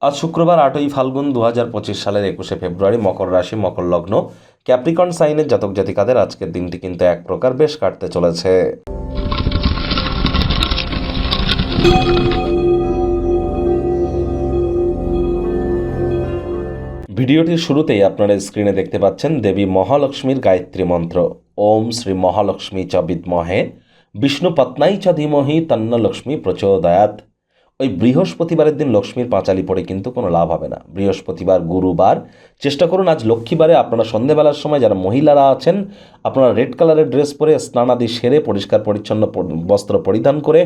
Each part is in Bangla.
আজ শুক্রবার 8ই ফাল্গুন 2025 সালের 21শে ফেব্রুয়ারি, মকর রাশি, মকর লগ্ন, ক্যাপ্রিকন সাইনের জাতক জাতিকাদের আজকের দিনটি কিন্তু এক প্রকার বেশ কাটতে চলেছে। ভিডিওটির শুরুতেই আপনারা স্ক্রিনে দেখতে পাচ্ছেন দেবী মহালক্ষ্মীর গায়ত্রী মন্ত্র। ওম শ্রী মহালক্ষ্মী চ বিদ্মহে বিষ্ণু পত্নাই চ ধীমহি তন্ন লক্ষ্মী প্রচোদয়াৎ। ওই বৃহস্পতিবারের দিন লক্ষ্মীর পাঁচালি পড়ে কিন্তু কোনো লাভ হবে না। বৃহস্পতিবার, গুরুবার চেষ্টা করুন আজ লক্ষ্মীবারে আপনারা সন্ধেবেলার সময় যারা মহিলারা আছেন আপনারা রেড কালারের ড্রেস পরে স্নানাদি সেরে পরিষ্কার পরিচ্ছন্ন বস্ত্র পরিধান করে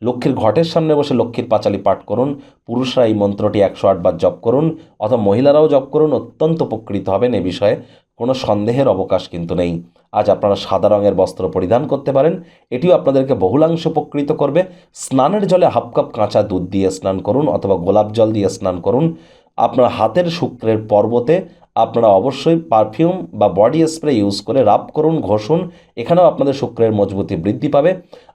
লক্ষ্মীর ঘটের সামনে বসে লক্ষ্মীর পাঁচালি পাঠ করুন। পুরুষরা এই মন্ত্রটি 108 বার জপ করুন, অথবা মহিলারাও জপ করুন, অত্যন্ত উপকৃত হবেন। এ বিষয়ে কোনো সন্দেহের অবকাশ কিন্তু নেই। আজ আপনারা সাদা রঙের বস্ত্র পরিধান করতে পারেন, এটিও আপনাদেরকে বহুলাংশ উপকৃত করবে। স্নানের জলে হাফ কাপ কাঁচা দুধ দিয়ে স্নান করুন, অথবা গোলাপ জল দিয়ে স্নান করুন। আপনার হাতের শুক্রের পর্বতে আপনারা অবশ্যই পারফিউম বা বডি স্প্রে ইউজ করে রাব করুন, ঘষুন। এখানেও আপনাদের শুক্রের মজবুতি বৃদ্ধি পাবে।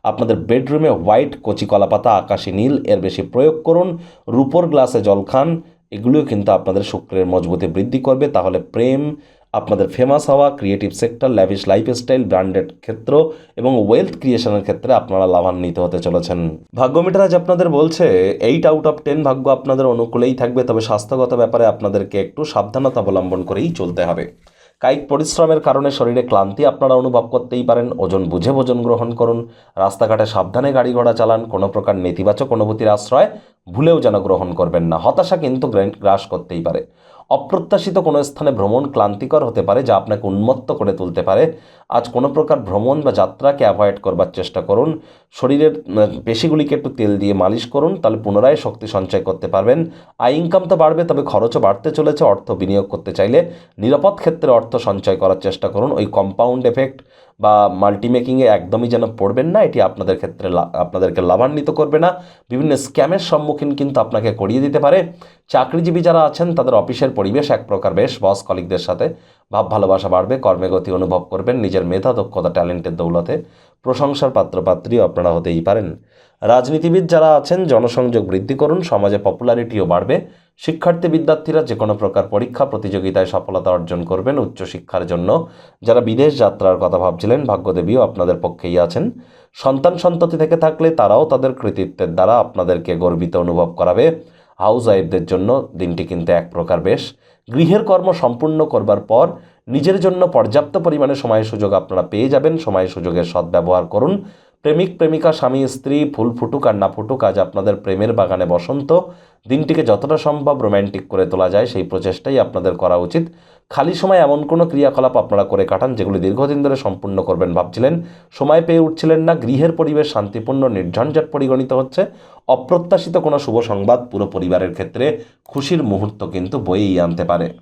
আপনাদের বেডরুমে হোয়াইট কচি কলাপাতা, আকাশি নীল এর বেশি প্রয়োগ করুন। রূপোর গ্লাসে জল খান, এগুলিও কিন্তু আপনাদের শুক্রের মজবুতি বৃদ্ধি করবে। তাহলে প্রেম, আপনাদের ফেমাস হওয়া, creative sector, lavish lifestyle, branded ক্ষেত্র এবং ওয়েলথ ক্রিয়েশনের ক্ষেত্রে আপনারা লাভান্বিত হতে চলেছেন। ভাগ্য মিটার আজ আপনাদের বলছে 8 আউট অফ 10 ভাগ্য আপনাদের অনুকূলেই থাকবে, তবে স্বাস্থ্যগত ব্যাপারে আপনাদেরকে একটু সাবধানতা অবলম্বন করেই চলতে হবে। কায়িক পরিশ্রমের কারণে শরীরে ক্লান্তি আপনারা অনুভব করতেই পারেন। ওজন বুঝে ভোজন গ্রহণ করুন। রাস্তাঘাটে সাবধানে গাড়ি ঘোড়া চালান। কোনো প্রকার নেতিবাচক অনুভূতির আশ্রয় ভুলেও যেন গ্রহণ করবেন না। হতাশা কিন্তু গ্রাস করতেই পারে। অপ্রত্যাশিত কোনো স্থানে ভ্রমণ ক্লান্তিকর হতে পারে, যা আপনাকে উন্মত্ত করে তুলতে পারে। আজ কোনো প্রকার ভ্রমণ বা যাত্রাকে অ্যাভয়েড করবার চেষ্টা করুন। শরীরের পেশিগুলিকে একটু তেল দিয়ে মালিশ করুন, তাহলে পুনরায় শক্তি সঞ্চয় করতে পারবেন। আয় ইনকাম তো বাড়বে, তবে খরচও বাড়তে চলেছে। অর্থ বিনিয়োগ করতে চাইলে নিরাপদ ক্ষেত্রে অর্থ সঞ্চয় করার চেষ্টা করুন। ওই কম্পাউন্ড এফেক্ট বা মাল্টিমেকিংয়ে একদমই যেন পড়বেন না, এটি আপনাদের ক্ষেত্রে আপনাদেরকে লাভান্বিত করবে না। বিভিন্ন স্ক্যামের সম্মুখীন কিন্তু আপনাকে করিয়ে দিতে পারে। চাকরিজীবী যারা আছেন তাদের অফিসের পরিবেশ এক প্রকার বেশ, বস কলিগদের সাথে ভাব ভালোবাসা বাড়বে। কর্মে গতি অনুভব করবেন। নিজের মেধা, দক্ষতা, ট্যালেন্টের দৌলতে প্রশংসার পাত্রপাত্রীও আপনারা হতেই পারেন। রাজনীতিবিদ যারা আছেন জনসংযোগ বৃদ্ধি করুন, সমাজে পপুলারিটিও বাড়বে। শিক্ষার্থী বিদ্যার্থীরা যে কোনো প্রকার পরীক্ষা প্রতিযোগিতায় সফলতা অর্জন করবেন। উচ্চশিক্ষার জন্য যারা বিদেশ যাত্রার কথা ভাবছিলেন ভাগ্যদেবীও আপনাদের পক্ষেই আছেন। সন্তান সন্ততি থেকে থাকলে তারাও তাদের কৃতিত্বের দ্বারা আপনাদেরকে গর্বিত অনুভব করাবে। হাউস ওয়াইফদের জন্য দিনটি কিন্তু এক প্রকার বেশ। গৃহের কর্ম সম্পূর্ণ করবার পর নিজের জন্য পর্যাপ্ত পরিমাণে সময় সুযোগ আপনারা পেয়ে যাবেন। সময় সুযোগের সদ্ব্যবহার করুন। প্রেমিক প্রেমিকা, স্বামী স্ত্রী, ফুল ফুটুক আর না ফুটুক, আজ আপনাদের প্রেমের বাগানে বসন্ত। দিনটিকে যতটা সম্ভব রোম্যান্টিক করে তোলা যায় সেই প্রচেষ্টাই আপনাদের করা উচিত। খালি সময় এমন কোনো ক্রিয়াকলাপ আপনারা করে কাটান যেগুলি দীর্ঘদিন ধরে সম্পূর্ণ করবেন ভাবছিলেন, সময় পেয়ে উঠছিলেন না। গৃহের পরিবেশ শান্তিপূর্ণ, নির্ঝঞ্ঝাট পরিগণিত হচ্ছে। অপ্রত্যাশিত কোনো শুভ সংবাদ পুরো পরিবারের ক্ষেত্রে খুশির মুহূর্ত কিন্তু বয়েই আনতে পারে।